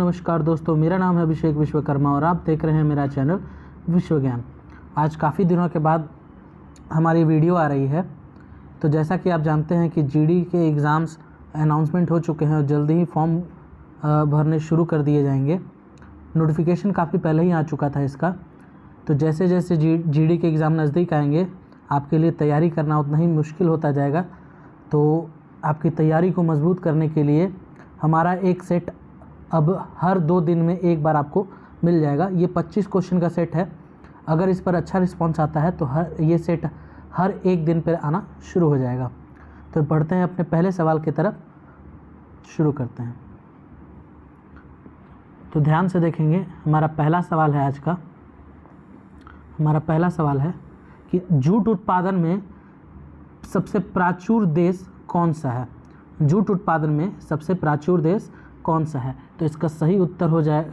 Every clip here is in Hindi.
नमस्कार दोस्तों, मेरा नाम है अभिषेक विश्वकर्मा और आप देख रहे हैं मेरा चैनल विश्व ज्ञान। आज काफ़ी दिनों के बाद हमारी वीडियो आ रही है। तो जैसा कि आप जानते हैं कि जीडी के एग्ज़ाम्स अनाउंसमेंट हो चुके हैं और जल्दी ही फॉर्म भरने शुरू कर दिए जाएंगे। नोटिफिकेशन काफ़ी पहले ही आ चुका था इसका। तो जैसे जैसे जीडी के एग्ज़ाम नज़दीक आएंगे आपके लिए तैयारी करना उतना ही मुश्किल होता जाएगा। तो आपकी तैयारी को मजबूत करने के लिए हमारा एक सेट अब हर 2 दिन में एक बार आपको मिल जाएगा। ये 25 क्वेश्चन का सेट है। अगर इस पर अच्छा रिस्पांस आता है तो ये सेट हर एक दिन पर आना शुरू हो जाएगा। तो बढ़ते हैं अपने पहले सवाल की तरफ, शुरू करते हैं। तो ध्यान से देखेंगे, हमारा पहला सवाल है आज का। हमारा पहला सवाल है कि जूट उत्पादन में सबसे प्राचुर देश कौन सा है। जूट उत्पादन में सबसे प्राचुर देश कौन सा है? तो इसका सही उत्तर हो जाए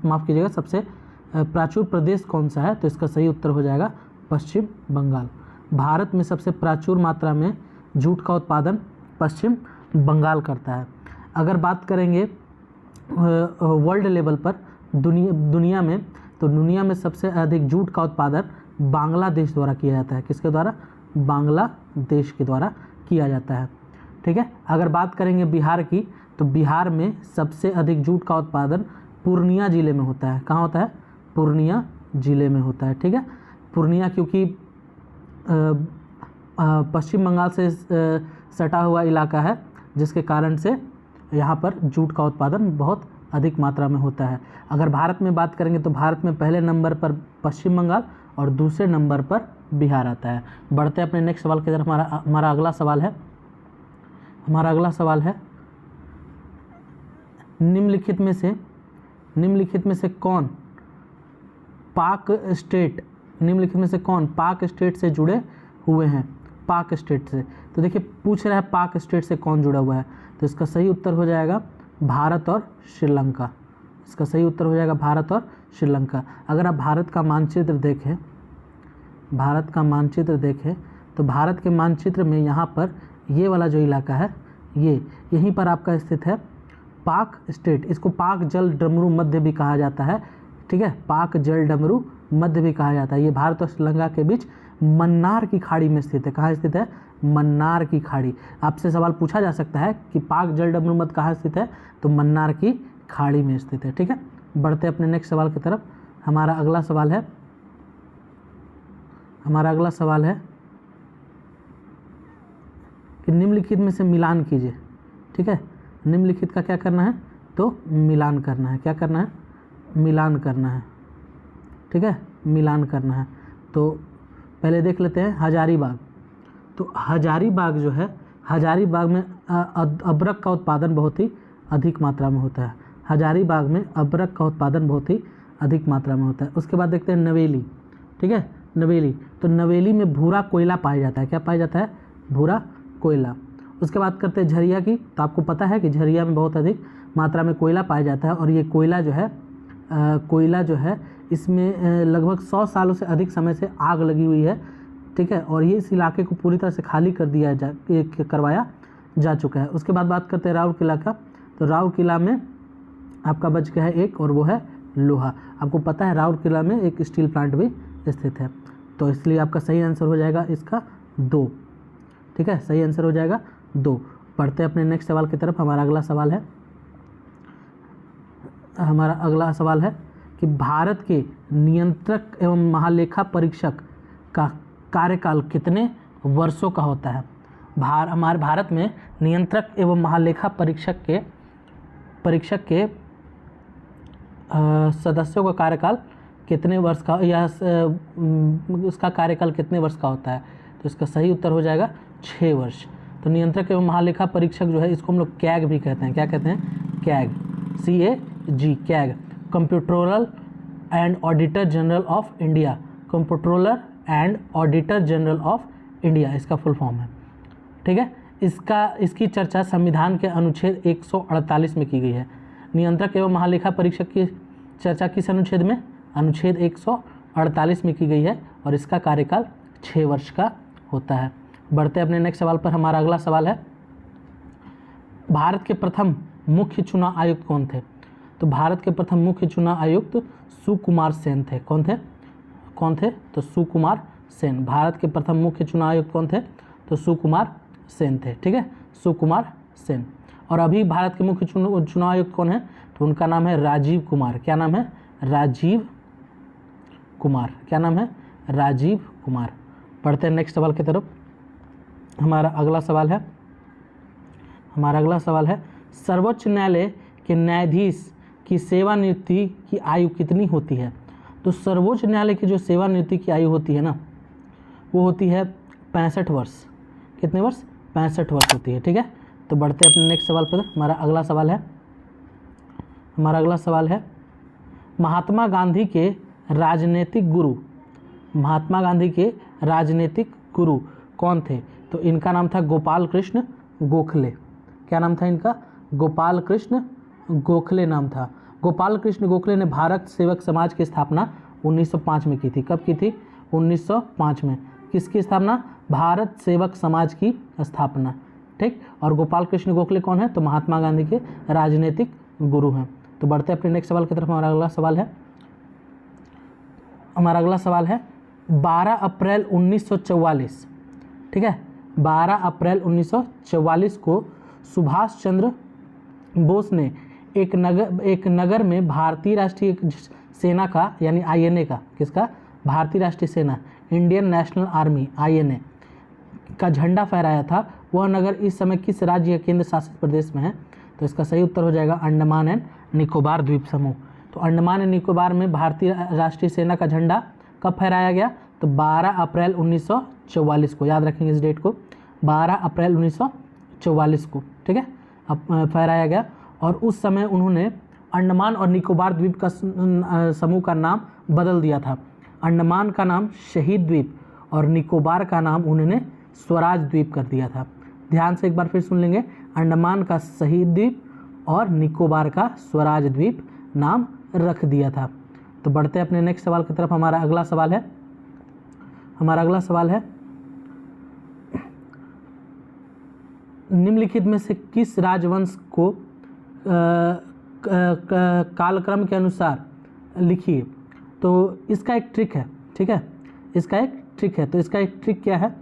माफ़ कीजिएगा, सबसे प्राचुर प्रदेश कौन सा है? तो इसका सही उत्तर हो जाएगा पश्चिम बंगाल। भारत में सबसे प्राचुर मात्रा में जूट का उत्पादन पश्चिम बंगाल करता है। अगर बात करेंगे वर्ल्ड लेवल पर दुनिया में, तो दुनिया में सबसे अधिक जूट का उत्पादन बांग्लादेश द्वारा किया जाता है। किसके द्वारा? बांग्लादेश के द्वारा किया जाता है। ठीक है। अगर बात करेंगे बिहार की, तो बिहार में सबसे अधिक जूट का उत्पादन पूर्णिया ज़िले में होता है। कहाँ होता है? पूर्णिया ज़िले में होता है। ठीक है। पूर्णिया क्योंकि पश्चिम बंगाल से सटा हुआ इलाका है, जिसके कारण से यहाँ पर जूट का उत्पादन बहुत अधिक मात्रा में होता है। अगर भारत में बात करेंगे तो भारत में पहले नंबर पर पश्चिम बंगाल और दूसरे नंबर पर बिहार आता है। बढ़ते हैं अपने नेक्स्ट सवाल की तरफ। हमारा अगला सवाल है, निम्नलिखित में से कौन पाक स्टेट से जुड़े हुए हैं? पाक स्टेट से, तो देखिए पूछ रहा है पाक स्टेट से कौन जुड़ा हुआ है। तो इसका सही उत्तर हो जाएगा भारत और श्रीलंका। इसका सही उत्तर हो जाएगा भारत और श्रीलंका। अगर आप भारत का मानचित्र देखें तो भारत के मानचित्र में यहाँ पर ये वाला जो इलाका है, यहीं पर आपका स्थित है पाक स्टेट। इसको पाक जल डमरू मध्य भी कहा जाता है। ठीक है, पाक जल डमरू मध्य भी कहा जाता है। ये भारत और श्रीलंका के बीच मन्नार की खाड़ी में स्थित है। कहाँ स्थित है? मन्नार की खाड़ी। आपसे सवाल पूछा जा सकता है कि पाक जल डमरू मध्य कहाँ स्थित है? तो मन्नार की खाड़ी में स्थित है। ठीक है। बढ़ते अपने नेक्स्ट सवाल की तरफ। हमारा अगला सवाल है कि निम्नलिखित में से मिलान कीजिए। ठीक है, निम्नलिखित का क्या करना है? तो मिलान करना है। क्या करना है? मिलान करना है। ठीक है, मिलान करना है। तो पहले देख लेते हैं हजारीबाग। तो हजारीबाग जो है, हजारीबाग में अदरक का उत्पादन बहुत ही अधिक मात्रा में होता है। हजारीबाग में अदरक का उत्पादन बहुत ही अधिक मात्रा में होता है। उसके बाद देखते हैं नवेली। ठीक है, नवेली। तो नवेली में भूरा कोयला पाया जाता है। क्या पाया जाता है? भूरा कोयला। उसके बाद करते हैं झरिया की। तो आपको पता है कि झरिया में बहुत अधिक मात्रा में कोयला पाया जाता है और ये कोयला जो है इसमें लगभग 100 सालों से अधिक समय से आग लगी हुई है। ठीक है, और ये इस इलाके को पूरी तरह से खाली करवाया जा चुका है। उसके बाद बात करते हैं राउरकेला का। तो राउरकेला में आपका बच गया है एक, और वो है लोहा। आपको पता है राउरकेला में एक स्टील प्लांट भी स्थित है। तो इसलिए आपका सही आंसर हो जाएगा इसका 2। ठीक है, सही आंसर हो जाएगा 2। पढ़ते हैं अपने नेक्स्ट सवाल की तरफ। हमारा अगला सवाल है कि भारत के नियंत्रक एवं महालेखा परीक्षक का कार्यकाल कितने वर्षों का होता है? हमारे भारत में नियंत्रक एवं महालेखा परीक्षक के सदस्यों का कार्यकाल कितने वर्ष का, या उसका कार्यकाल कितने वर्ष का होता है? तो इसका सही उत्तर हो जाएगा 6 वर्ष। तो नियंत्रक एवं महालेखा परीक्षक जो है, इसको हम लोग कैग भी कहते हैं। क्या कहते हैं? CAG, CAG, CAG, comptroller and auditor general of India. Comptroller and auditor general of India इसका फुल फॉर्म है। ठीक है, इसकी चर्चा संविधान के अनुच्छेद 148 में की गई है। नियंत्रक एवं महालेखा परीक्षक की चर्चा किस अनुच्छेद में? अनुच्छेद 148 में की गई है और इसका कार्यकाल 6 वर्ष का होता है। बढ़ते अपने नेक्स्ट सवाल पर। हमारा अगला सवाल है, भारत के प्रथम मुख्य चुनाव आयुक्त कौन थे? तो भारत के प्रथम मुख्य चुनाव आयुक्त सुकुमार सेन थे। कौन थे? तो सुकुमार सेन। भारत के प्रथम मुख्य चुनाव आयुक्त कौन थे? तो सुकुमार सेन थे। ठीक है, सुकुमार सेन। और अभी भारत के मुख्य चुनाव आयुक्त कौन है? तो उनका नाम है राजीव कुमार। क्या नाम है? राजीव कुमार। क्या नाम है? राजीव कुमार। पढ़ते हैं नेक्स्ट सवाल की तरफ। हमारा अगला सवाल है सर्वोच्च न्यायालय के न्यायाधीश की सेवानिवृत्ति की आयु कितनी होती है? तो सर्वोच्च न्यायालय की जो सेवानिवृत्ति की आयु होती है ना, वो होती है 65 वर्ष। कितने वर्ष? 65 वर्ष होती है। ठीक है, तो बढ़ते हैं अपने नेक्स्ट सवाल पर। हमारा अगला सवाल है महात्मा गांधी के राजनीतिक गुरु कौन थे? तो इनका नाम था गोपाल कृष्ण गोखले। क्या नाम था इनका? गोपाल कृष्ण गोखले नाम था। गोपाल कृष्ण गोखले ने भारत सेवक समाज की स्थापना 1905 में की थी। कब की थी? 1905 में। किसकी स्थापना? भारत सेवक समाज की स्थापना। ठीक, और गोपाल कृष्ण गोखले कौन है? तो महात्मा गांधी के राजनीतिक गुरु हैं। तो बढ़ते हैं अपने नेक्स्ट सवाल की तरफ। हमारा अगला सवाल है 12 अप्रैल 1944। ठीक है, 12 अप्रैल 1944 को सुभाष चंद्र बोस ने एक नगर में भारतीय राष्ट्रीय सेना का, यानी INA का, किसका? भारतीय राष्ट्रीय सेना, इंडियन नेशनल आर्मी INA का झंडा फहराया था। वह नगर इस समय किस राज्य या केंद्र शासित प्रदेश में है? तो इसका सही उत्तर हो जाएगा अंडमान एंड निकोबार द्वीप समूह। तो अंडमान एंड निकोबार में भारतीय राष्ट्रीय सेना का झंडा कब फहराया गया? तो 12 अप्रैल 1944 को। याद रखेंगे इस डेट को, 12 अप्रैल 1944 को। ठीक है, अब फहराया गया। और उस समय उन्होंने अंडमान और निकोबार द्वीप का समूह का नाम बदल दिया था। अंडमान का नाम शहीद द्वीप और निकोबार का नाम उन्होंने स्वराज द्वीप कर दिया था। ध्यान से एक बार फिर सुन लेंगे, अंडमान का शहीद द्वीप और निकोबार का स्वराज द्वीप नाम रख दिया था। तो बढ़ते हैं अपने नेक्स्ट सवाल की तरफ। हमारा अगला सवाल है निम्नलिखित में से किस राजवंश को कालक्रम के अनुसार लिखिए? तो इसका एक ट्रिक है। ठीक है, इसका एक ट्रिक है। तो इसका एक ट्रिक क्या है?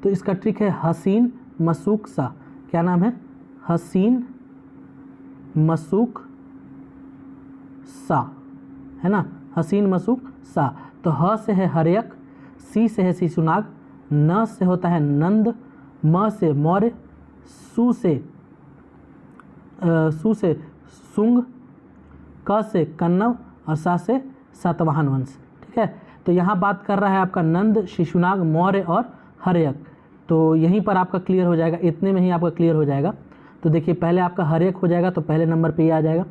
तो इसका ट्रिक है हसीन मसूक सा। क्या नाम है? हसीन मसूक सा, है ना? हसीन मसूक सा। तो ह से है हर्यक, सी से है शिशुनाग, न से होता है नंद, म से मौर्य, सु से सुंग, क से कन्नव और सा से सातवाहन वंश। ठीक है, तो यहाँ बात कर रहा है आपका नंद, शिशुनाग, मौर्य और हर्यक। तो यहीं पर आपका क्लियर हो जाएगा, इतने में ही आपका क्लियर हो जाएगा। तो देखिए, पहले आपका हर्यक हो जाएगा तो पहले नंबर पे ये आ जाएगा,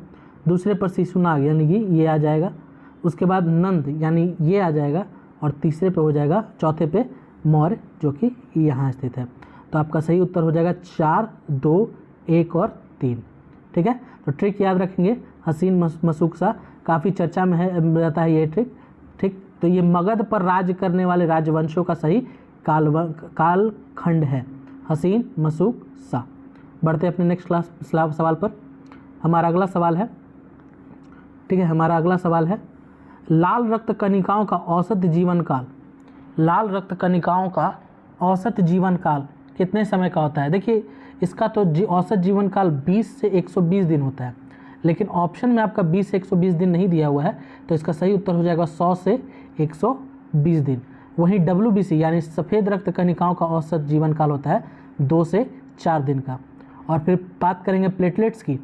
दूसरे पर शिशुनाग यानी कि ये आ जाएगा, उसके बाद नंद यानी ये आ जाएगा, और तीसरे पे हो जाएगा, चौथे पे मौर्य जो कि यहाँ स्थित है। तो आपका सही उत्तर हो जाएगा 4, 2, 1 और 3। ठीक है, तो ट्रिक याद रखेंगे, हसीन मसूक सा, काफ़ी चर्चा में रहता है ये ट्रिक। ठीक, तो ये मगध पर राज करने वाले राजवंशों का सही कालखंड है, हसीन मसूक सा। बढ़ते अपने नेक्स्ट सवाल पर। हमारा अगला सवाल है, ठीक है, हमारा अगला सवाल है लाल रक्त कणिकाओं का औसत जीवन काल। लाल रक्त कणिकाओं का औसत जीवन काल कितने समय का होता है? देखिए, इसका तो औसत जीवन काल 20 से 120 दिन होता है, लेकिन ऑप्शन में आपका 20 से 120 दिन नहीं दिया हुआ है, तो इसका सही उत्तर हो जाएगा 100 से 120 दिन। वहीं WBC यानी सफ़ेद रक्त कणिकाओं का औसत जीवन काल होता है 2 से 4 दिन का। और फिर बात करेंगे प्लेटलेट्स की।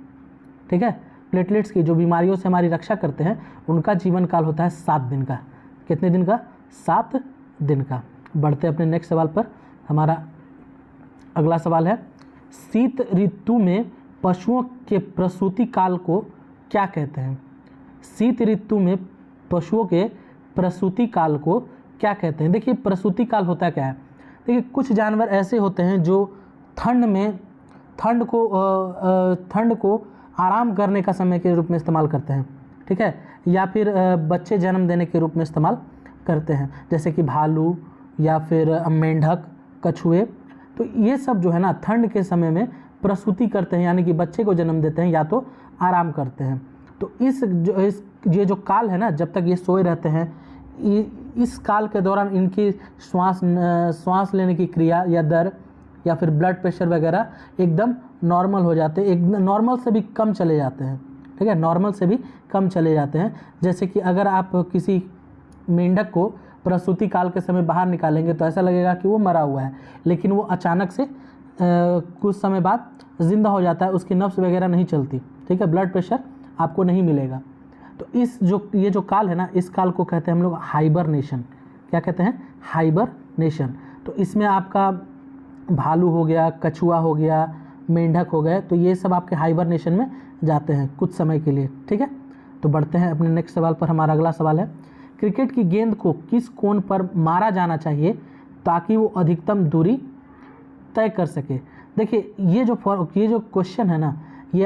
ठीक है, प्लेटलेट्स की जो बीमारियों से हमारी रक्षा करते हैं, उनका जीवन काल होता है 7 दिन का। कितने दिन का? 7 दिन का। बढ़ते अपने नेक्स्ट सवाल पर। हमारा अगला सवाल है शीत ऋतु में पशुओं के प्रसूति काल को क्या कहते हैं? शीत ऋतु में पशुओं के प्रसूति काल को क्या कहते हैं? देखिए, प्रसूति काल होता क्या है? देखिए, कुछ जानवर ऐसे होते हैं जो ठंड को आराम करने का समय के रूप में इस्तेमाल करते हैं। ठीक है, या फिर बच्चे जन्म देने के रूप में इस्तेमाल करते हैं, जैसे कि भालू या फिर मेंढक, कछुए। तो ये सब जो है ना, ठंड के समय में प्रसूति करते हैं, यानी कि बच्चे को जन्म देते हैं या तो आराम करते हैं। तो ये जो काल है ना, जब तक ये सोए रहते हैं, इस काल के दौरान इनकी श्वास लेने की क्रिया या दर या फिर ब्लड प्रेशर वगैरह एकदम नॉर्मल हो जाते हैं, एक नॉर्मल से भी कम चले जाते हैं। ठीक है, नॉर्मल से भी कम चले जाते हैं। जैसे कि अगर आप किसी मेंढक को प्रसूति काल के समय बाहर निकालेंगे तो ऐसा लगेगा कि वो मरा हुआ है, लेकिन वो अचानक से कुछ समय बाद ज़िंदा हो जाता है, उसकी नब्ज़ वगैरह नहीं चलती। ठीक है, ब्लड प्रेशर आपको नहीं मिलेगा। तो ये जो काल है ना, इस काल को कहते हैं हम लोग हाइबरनेशन। क्या कहते हैं? हाइबरनेशन। तो इसमें आपका भालू हो गया, कछुआ हो गया, मेंढक हो गए, तो ये सब आपके हाइबरनेशन में जाते हैं कुछ समय के लिए। ठीक है, तो बढ़ते हैं अपने नेक्स्ट सवाल पर। हमारा अगला सवाल है, क्रिकेट की गेंद को किस कोण पर मारा जाना चाहिए ताकि वो अधिकतम दूरी तय कर सके? देखिए, ये जो क्वेश्चन है ना, ये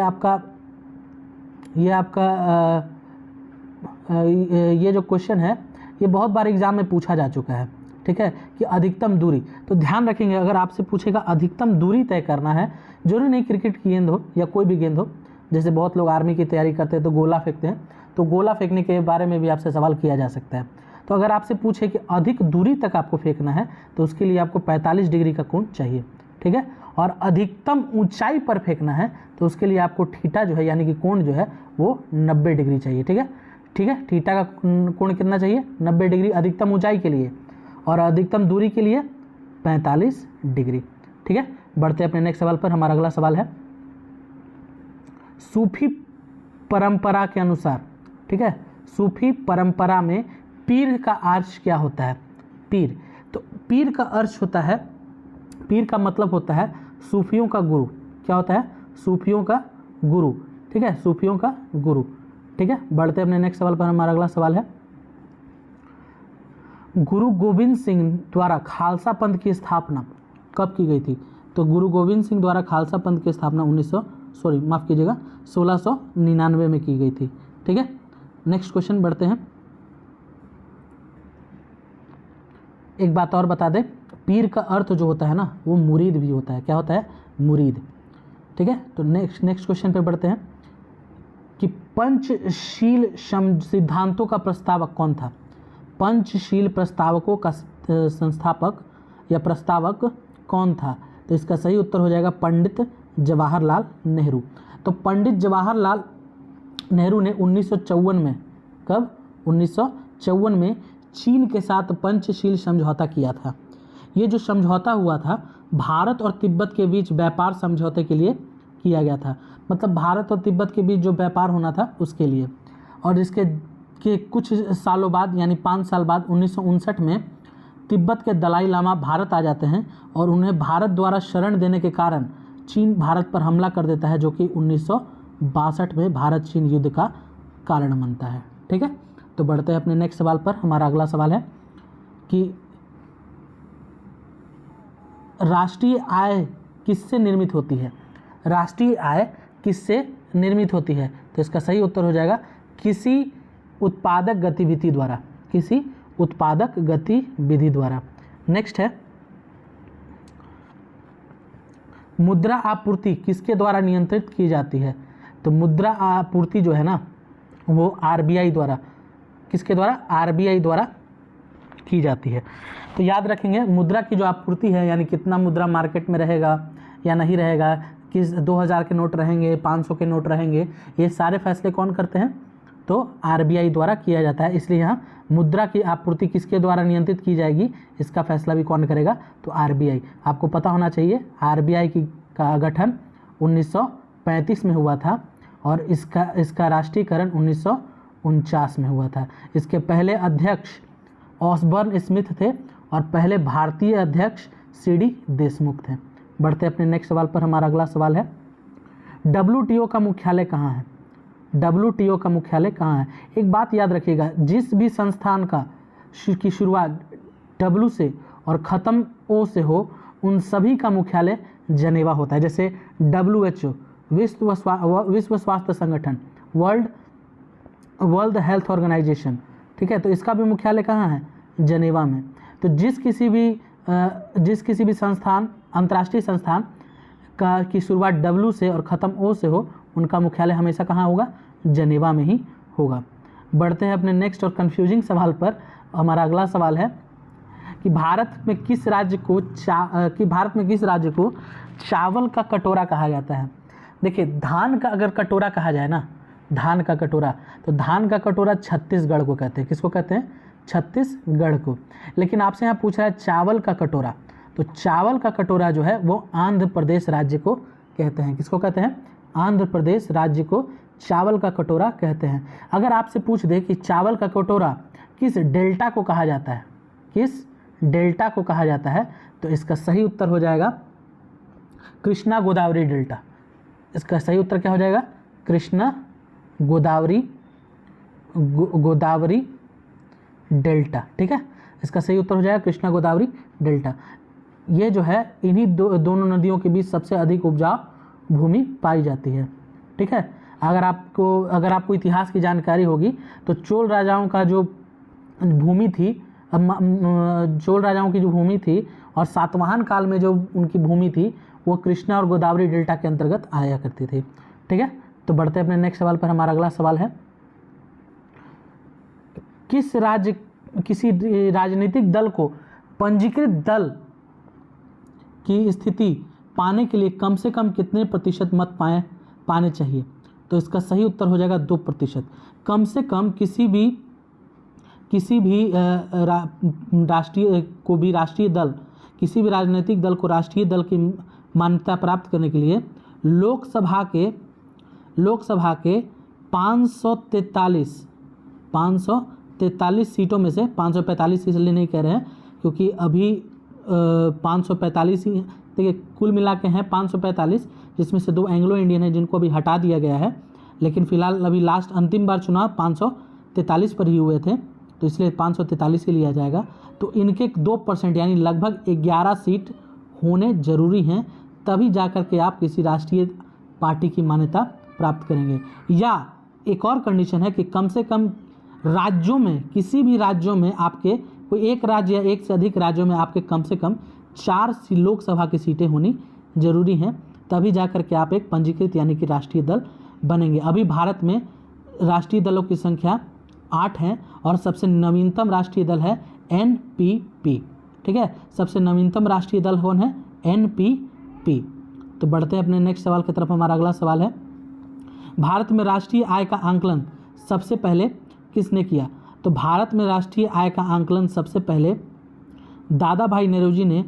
जो क्वेश्चन है, ये बहुत बार एग्जाम में पूछा जा चुका है। ठीक है, कि अधिकतम दूरी, तो ध्यान रखेंगे, अगर आपसे पूछेगा अधिकतम दूरी तय करना है, जरूरी नहीं क्रिकेट की गेंद हो या कोई भी गेंद हो। जैसे बहुत लोग आर्मी की तैयारी करते हैं तो गोला फेंकते हैं, तो गोला फेंकने के बारे में भी आपसे सवाल किया जा सकता है। तो अगर आपसे पूछे कि अधिक दूरी तक आपको फेंकना है तो उसके लिए आपको 45 डिग्री का कोण चाहिए। ठीक है, और अधिकतम ऊंचाई पर फेंकना है तो उसके लिए आपको थीटा जो है, यानी कि कोण जो है वो 90 डिग्री चाहिए। ठीक है, थीटा का कोण कितना चाहिए? 90 डिग्री अधिकतम ऊंचाई के लिए, और अधिकतम दूरी के लिए 45 डिग्री। ठीक है, बढ़ते अपने नेक्स्ट सवाल पर। हमारा अगला सवाल है, सूफी परंपरा के अनुसार, ठीक है, सूफी परंपरा में पीर का अर्थ क्या होता है? पीर, तो पीर का अर्थ होता है, पीर का मतलब होता है सूफियों का गुरु। क्या होता है? सूफियों का गुरु। ठीक है, सूफियों का गुरु। ठीक है, बढ़ते अपने नेक्स्ट सवाल पर। हमारा अगला सवाल है, गुरु गोविंद सिंह द्वारा खालसा पंथ की स्थापना कब की गई थी? तो गुरु गोविंद सिंह द्वारा खालसा पंथ की स्थापना 1699 में की गई थी। ठीक है, नेक्स्ट क्वेश्चन बढ़ते हैं। एक बात और बता दें, पीर का अर्थ जो होता है ना, वो मुरीद भी होता है। क्या होता है? मुरीद। ठीक है, तो नेक्स्ट क्वेश्चन पे बढ़ते हैं कि पंचशील सिद्धांतों का प्रस्तावक कौन था? पंचशील प्रस्तावकों का संस्थापक या प्रस्तावक कौन था? तो इसका सही उत्तर हो जाएगा पंडित जवाहरलाल नेहरू। तो पंडित जवाहरलाल नेहरू ने 1954 में, कब? 1954 में चीन के साथ पंचशील समझौता किया था। ये जो समझौता हुआ था भारत और तिब्बत के बीच व्यापार समझौते के लिए किया गया था। मतलब भारत और तिब्बत के बीच जो व्यापार होना था उसके लिए। और इसके कुछ सालों बाद, यानी 5 साल बाद 1959 में तिब्बत के दलाई लामा भारत आ जाते हैं और उन्हें भारत द्वारा शरण देने के कारण चीन भारत पर हमला कर देता है, जो कि 1962 में भारत चीन युद्ध का कारण बनता है। ठीक है, तो बढ़ते हैं अपने नेक्स्ट सवाल पर। हमारा अगला सवाल है कि राष्ट्रीय आय किससे निर्मित होती है? राष्ट्रीय आय किससे निर्मित होती है? तो इसका सही उत्तर हो जाएगा किसी उत्पादक गतिविधि द्वारा, किसी उत्पादक गतिविधि द्वारा। नेक्स्ट है, मुद्रा आपूर्ति किसके द्वारा नियंत्रित की जाती है? तो मुद्रा आपूर्ति जो है ना, वो आरबीआई द्वारा, किसके द्वारा? आरबीआई द्वारा की जाती है। तो याद रखेंगे, मुद्रा की जो आपूर्ति है, यानी कितना मुद्रा मार्केट में रहेगा या नहीं रहेगा, किस 2000 के नोट रहेंगे, 500 के नोट रहेंगे, ये सारे फैसले कौन करते हैं? तो आरबीआई द्वारा किया जाता है। इसलिए यहाँ मुद्रा की आपूर्ति किसके द्वारा नियंत्रित की जाएगी, इसका फैसला भी कौन करेगा? तो आरबीआई। आपको पता होना चाहिए आरबीआई का गठन 1935 में हुआ था और इसका राष्ट्रीयकरण 1949 में हुआ था। इसके पहले अध्यक्ष ऑसबर्न स्मिथ थे और पहले भारतीय अध्यक्ष सीडी देशमुख थे। बढ़ते अपने नेक्स्ट सवाल पर। हमारा अगला सवाल है, डब्ल्यूटीओ का मुख्यालय कहाँ है? डब्ल्यूटीओ का मुख्यालय कहाँ है? एक बात याद रखिएगा, जिस भी संस्थान की शुरुआत डब्ल्यू से और ख़त्म ओ से हो, उन सभी का मुख्यालय जनेवा होता है। जैसे WHO विश्व स्वास्थ्य संगठन, वर्ल्ड हेल्थ ऑर्गेनाइजेशन, ठीक है, तो इसका भी मुख्यालय कहाँ है? जनेवा में। तो जिस किसी भी संस्थान, अंतर्राष्ट्रीय संस्थान की शुरुआत W से और ख़त्म O से हो, उनका मुख्यालय हमेशा कहाँ होगा? जनेवा में ही होगा। बढ़ते हैं अपने नेक्स्ट और कंफ्यूजिंग सवाल पर। हमारा अगला सवाल है कि भारत में किस राज्य को चावल का कटोरा कहा जाता है। देखिए, धान का अगर कटोरा कहा जाए ना, धान का कटोरा, तो धान का कटोरा छत्तीसगढ़ को कहते हैं। किसको कहते हैं? छत्तीसगढ़ को। लेकिन आपसे यहाँ पूछ रहा है चावल का कटोरा, तो चावल का कटोरा जो है वो आंध्र प्रदेश राज्य को कहते हैं। किसको कहते हैं? आंध्र प्रदेश राज्य को चावल का कटोरा कहते हैं। अगर आपसे पूछ दे कि चावल का कटोरा किस डेल्टा को कहा जाता है, किस डेल्टा को कहा जाता है, तो इसका सही उत्तर हो जाएगा कृष्णा गोदावरी डेल्टा। इसका सही उत्तर क्या हो जाएगा? कृष्णा गोदावरी डेल्टा। ठीक है, इसका सही उत्तर हो जाएगा कृष्णा गोदावरी डेल्टा। ये जो है इन्हीं दोनों नदियों के बीच सबसे अधिक उपजाऊ भूमि पाई जाती है। ठीक है, अगर आपको इतिहास की जानकारी होगी तो चोल राजाओं का जो भूमि थी, चोल राजाओं की जो भूमि थी और सातवाहन काल में जो उनकी भूमि थी वो कृष्णा और गोदावरी डेल्टा के अंतर्गत आया करती थी। ठीक है, तो बढ़ते हैं अपने नेक्स्ट सवाल पर। हमारा अगला सवाल है, किसी राजनीतिक दल को पंजीकृत दल की स्थिति पाने के लिए कम से कम कितने प्रतिशत मत पाने चाहिए? तो इसका सही उत्तर हो जाएगा 2%। कम से कम किसी भी राष्ट्रीय दल, किसी भी राजनीतिक दल को राष्ट्रीय दल की मान्यता प्राप्त करने के लिए लोकसभा के 543 सीटों में से 545 इसलिए नहीं कह रहे हैं क्योंकि अभी 545 ही, देखिए कुल मिला के हैं 545, जिसमें से 2 एंग्लो इंडियन हैं जिनको अभी हटा दिया गया है, लेकिन फिलहाल अभी लास्ट अंतिम बार चुनाव 543 पर ही हुए थे, तो इसलिए 543 ही लिया जाएगा। तो इनके 2% यानी लगभग 11 सीट होने जरूरी हैं, तभी जाकर के आप किसी राष्ट्रीय पार्टी की मान्यता प्राप्त करेंगे। या एक और कंडीशन है कि कम से कम राज्यों में, किसी भी राज्यों में आपके कोई एक राज्य या एक से अधिक राज्यों में आपके कम से कम 4 लोकसभा की सीटें होनी जरूरी हैं, तभी जाकर के आप एक पंजीकृत यानी कि राष्ट्रीय दल बनेंगे। अभी भारत में राष्ट्रीय दलों की संख्या 8 है और सबसे नवीनतम राष्ट्रीय दल है NPP। ठीक है, सबसे नवीनतम राष्ट्रीय दल कौन है? NPP। तो बढ़ते हैं अपने नेक्स्ट सवाल की तरफ। हमारा अगला सवाल है, भारत में राष्ट्रीय आय का आंकलन सबसे पहले किसने किया? तो भारत में राष्ट्रीय आय का आंकलन सबसे पहले दादा भाई नेरोजी ने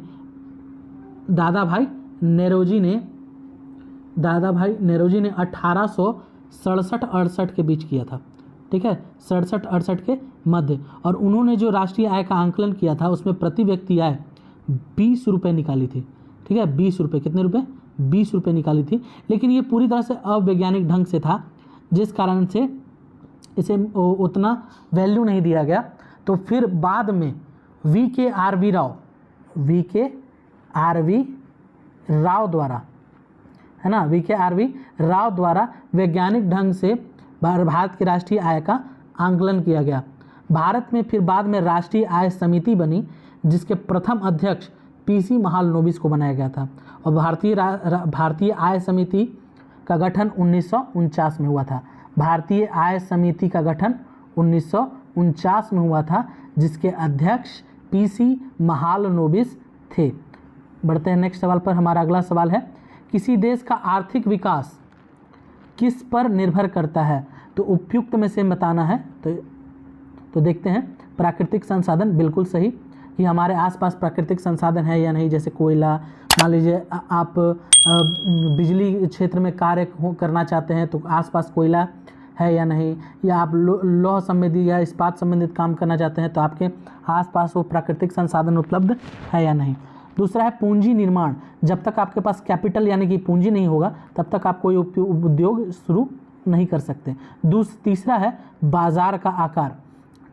1867-68 के बीच किया था। ठीक है, 67-68 के मध्य। और उन्होंने जो राष्ट्रीय आय का आंकलन किया था उसमें प्रति व्यक्ति आय 20 रुपये निकाली थी। ठीक है, 20 रुपये, कितने रुपये? 20 रुपये निकाली थी। लेकिन ये पूरी तरह से अवैज्ञानिक ढंग से था, जिस कारण से इसे उतना वैल्यू नहीं दिया गया। तो फिर बाद में VKRV राव द्वारा, है ना, VKRV राव द्वारा वैज्ञानिक ढंग से भारत की राष्ट्रीय आय का आंकलन किया गया। भारत में फिर बाद में राष्ट्रीय आय समिति बनी, जिसके प्रथम अध्यक्ष PC महालनोबिस को बनाया गया था। और भारतीय आय समिति का गठन 1949 में हुआ था। भारतीय आय समिति का गठन 1949 में हुआ था, जिसके अध्यक्ष PC महालनोबिस थे। बढ़ते हैं नेक्स्ट सवाल पर। हमारा अगला सवाल है, किसी देश का आर्थिक विकास किस पर निर्भर करता है? तो उपयुक्त में से बताना है। तो देखते हैं, प्राकृतिक संसाधन, बिल्कुल सही कि हमारे आसपास प्राकृतिक संसाधन है या नहीं। जैसे कोयला, मान लीजिए आप बिजली क्षेत्र में कार्य करना चाहते हैं तो आसपास कोयला है या नहीं, या आप लौह संबंधी या इस्पात संबंधित काम करना चाहते हैं तो आपके आसपास वो प्राकृतिक संसाधन उपलब्ध है या नहीं। दूसरा है पूंजी निर्माण, जब तक आपके पास कैपिटल यानी कि पूंजी नहीं होगा तब तक आप कोई उद्योग शुरू नहीं कर सकते। तीसरा है बाजार का आकार।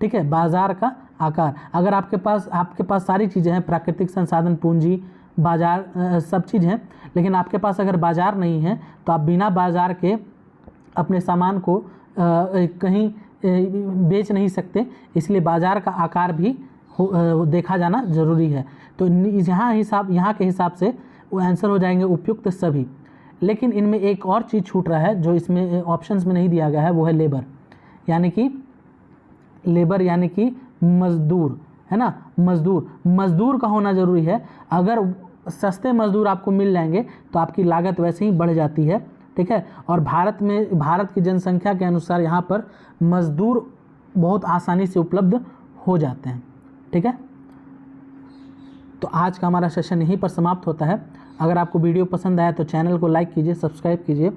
ठीक है, बाजार का आकार, अगर आपके पास सारी चीज़ें हैं, प्राकृतिक संसाधन, पूंजी, बाजार, सब चीज़ हैं, लेकिन आपके पास अगर बाजार नहीं है तो आप बिना बाजार के अपने सामान को कहीं बेच नहीं सकते। इसलिए बाजार का आकार भी देखा जाना जरूरी है। तो यहाँ के हिसाब से वो आंसर हो जाएंगे उपयुक्त सभी। लेकिन इनमें एक और चीज़ छूट रहा है जो इसमें ऑप्शंस में नहीं दिया गया है, वो है लेबर, यानी कि मजदूर, है ना। मजदूर का होना ज़रूरी है। अगर सस्ते मजदूर आपको मिल जाएंगे तो आपकी लागत वैसे ही बढ़ जाती है, ठीक है। और भारत की जनसंख्या के अनुसार यहाँ पर मजदूर बहुत आसानी से उपलब्ध हो जाते हैं, ठीक है। तो आज का हमारा सेशन यहीं पर समाप्त होता है। अगर आपको वीडियो पसंद आया तो चैनल को लाइक कीजिए, सब्सक्राइब कीजिए,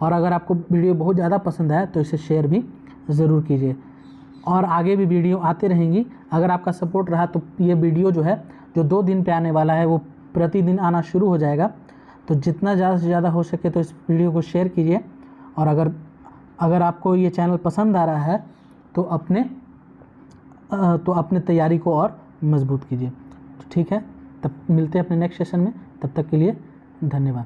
और अगर आपको वीडियो बहुत ज़्यादा पसंद आया तो इसे शेयर भी ज़रूर कीजिए। और आगे भी वीडियो आते रहेंगी। अगर आपका सपोर्ट रहा तो ये वीडियो जो है, जो 2 दिन पे आने वाला है, वो प्रतिदिन आना शुरू हो जाएगा। तो जितना ज़्यादा से ज़्यादा हो सके तो इस वीडियो को शेयर कीजिए। और अगर आपको ये चैनल पसंद आ रहा है तो अपने तैयारी को और मजबूत कीजिए। तो ठीक है, तब मिलते हैं अपने नेक्स्ट सेशन में। तब तक के लिए धन्यवाद।